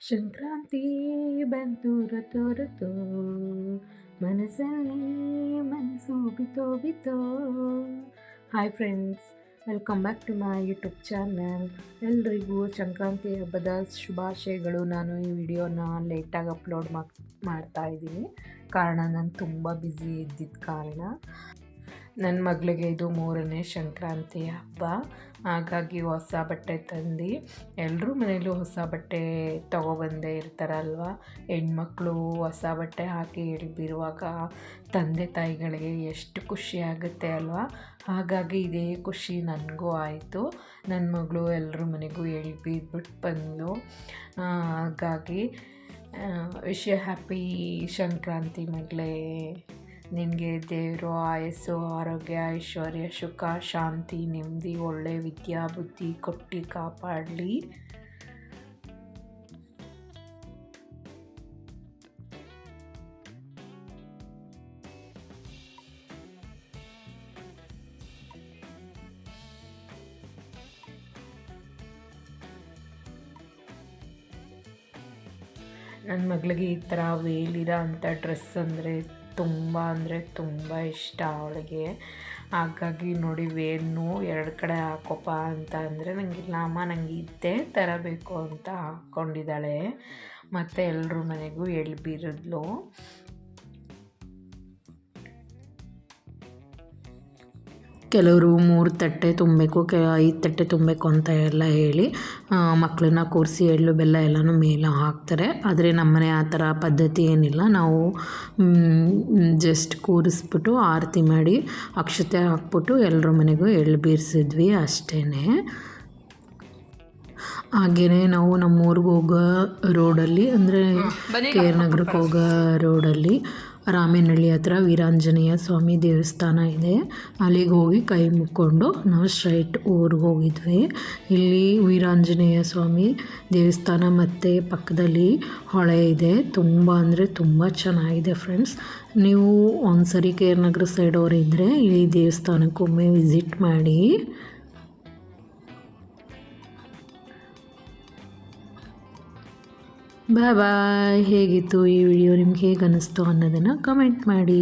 ಸಂಕ್ರಾಂತಿ ಬಂತು ರತೋ ರತೋ, ಮನಸ್ಸಲ್ಲಿ ಮನಸ್ಸು ಬಿತೋ ಬಿತೋ. Hi friends, welcome back to my YouTube channel. ಎಲ್ರಿಗೂ ಸಂಕ್ರಾಂತಿ ಹಬ್ಬದ ಶುಭಾಶಯಗಳು. ನಾನು ಈ ವಿಡಿಯೋನ ಲೇಟಾಗಿ ಅಪ್ಲೋಡ್ ಮಾಡ್ತಾ ಇದ್ದೀನಿ, ಕಾರಣ ನಾನು ತುಂಬ ಬ್ಯುಸಿ ಇದ್ದಿದ್ದ ಕಾರಣ. ನನ್ನ ಮಗಳಿಗೆ ಇದು 3ನೇ ಸಂಕ್ರಾಂತಿ ಹಬ್ಬ, ಹಾಗಾಗಿ ಹೊಸ ಬಟ್ಟೆ ತಂದು ಎಲ್ಲರೂ ಮನೇಲೂ ಹೊಸ ಬಟ್ಟೆ ತೊಗೊಬಂದೇ ಇರ್ತಾರಲ್ವ. ಹೆಣ್ಮಕ್ಳು ಹೊಸ ಬಟ್ಟೆ ಹಾಕಿ ಇಳಿಬಿರುವಾಗ ತಂದೆ ತಾಯಿಗಳಿಗೆ ಎಷ್ಟು ಖುಷಿ ಆಗುತ್ತೆ ಅಲ್ವಾ. ಹಾಗಾಗಿ ಇದೇ ಖುಷಿ ನನಗೂ ಆಯಿತು. ನನ್ನ ಮಗಳು ಎಲ್ಲರ ಮನೆಗೂ ಇಳಿಬಿದ್ಬಿಟ್ಟು ಬಂದಳು. ಹಾಗಾಗಿ ಹ್ಯಾಪಿ ಸಂಕ್ರಾಂತಿ ಮಗಳೇ. ನಿನಗೆ ದೇವರು ಆಯಸ್ಸು, ಆರೋಗ್ಯ, ಐಶ್ವರ್ಯ, ಸುಖ, ಶಾಂತಿ, ನೆಮ್ಮದಿ, ಒಳ್ಳೆ ವಿದ್ಯಾ ಬುದ್ಧಿ ಕೊಟ್ಟು ಕಾಪಾಡಲಿ. ನನ್ನ ಮಗಳಿಗೆ ಈ ಥರ ವೇಲಿರೋ ಅಂಥ ಡ್ರೆಸ್ ಅಂದರೆ ತುಂಬ ಇಷ್ಟ ಅವಳಿಗೆ. ಹಾಗಾಗಿ ನೋಡಿ, ವೇಲ್ನು 2 ಕಡೆ ಹಾಕೋಪ ಅಂತ ಅಂದರೆ ನನಗಿಲ್ಲ ಅಮ್ಮ, ನನಗೆ ಇದ್ದೇ ತರಬೇಕು ಅಂತ ಹಾಕ್ಕೊಂಡಿದ್ದಾಳೆ. ಮತ್ತು ಎಲ್ಲರ ಮನೆಗೂ ಎಳ್ಬಿರಿದ್ಲು. ಕೆಲವರು 3 ತಟ್ಟೆ ತುಂಬಬೇಕು, 5 ತಟ್ಟೆ ತುಂಬಬೇಕು ಅಂತ ಎಲ್ಲ ಹೇಳಿ ಮಕ್ಕಳನ್ನ ಕೂರಿಸಿ ಎಳ್ಳು ಬೆಲ್ಲ ಎಲ್ಲನೂ ಮೇಲೆ ಹಾಕ್ತಾರೆ. ಆದರೆ ನಮ್ಮನೆ ಆ ಥರ ಪದ್ಧತಿ ಏನಿಲ್ಲ. ನಾವು ಜಸ್ಟ್ ಕೂರಿಸ್ಬಿಟ್ಟು ಆರತಿ ಮಾಡಿ ಅಕ್ಷತೆ ಹಾಕ್ಬಿಟ್ಟು ಎಲ್ಲರ ಮನೆಗೂ ಎಳ್ಳು ಬೀರಿಸಿದ್ವಿ ಅಷ್ಟೇ. ಹಾಗೆಯೇ ನಾವು ನಮ್ಮೂರಿಗೆ ಹೋಗೋ ರೋಡಲ್ಲಿ, ಅಂದರೆ ಕೆ ಆರ್ ನಗರಕ್ಕೆ ಹೋಗೋ ರೋಡಲ್ಲಿ ರಾಮೇನಹಳ್ಳಿ ಹತ್ರ ವೀರಾಂಜನೇಯ ಸ್ವಾಮಿ ದೇವಸ್ಥಾನ ಇದೆ. ಅಲ್ಲಿಗೆ ಹೋಗಿ ಕೈ ಮುಕ್ಕೊಂಡು ನಾವು ಸ್ಟ್ರೈಟ್ ಊರಿಗೆ ಹೋಗಿದ್ವಿ. ಇಲ್ಲಿ ವೀರಾಂಜನೇಯ ಸ್ವಾಮಿ ದೇವಸ್ಥಾನ ಮತ್ತು ಪಕ್ಕದಲ್ಲಿ ಹೊಳೆ ಇದೆ. ತುಂಬ ಚೆನ್ನಾಗಿದೆ ಫ್ರೆಂಡ್ಸ್. ನೀವು ಒಂದ್ಸರಿ ಕೆ ಆರ್ ನಗರ ಸೈಡ್ ಅವರಿದ್ದರೆ ಈ ದೇವಸ್ಥಾನಕ್ಕೊಮ್ಮೆ ವಿಸಿಟ್ ಮಾಡಿ. ಬಾಯ್ ಬಾಯ್. ಹೇಗಿತ್ತು ಈ ವಿಡಿಯೋ, ನಿಮ್ಗೆ ಹೇಗೆ ಅನ್ನಿಸ್ತು ಅನ್ನೋದನ್ನು ಕಮೆಂಟ್ ಮಾಡಿ.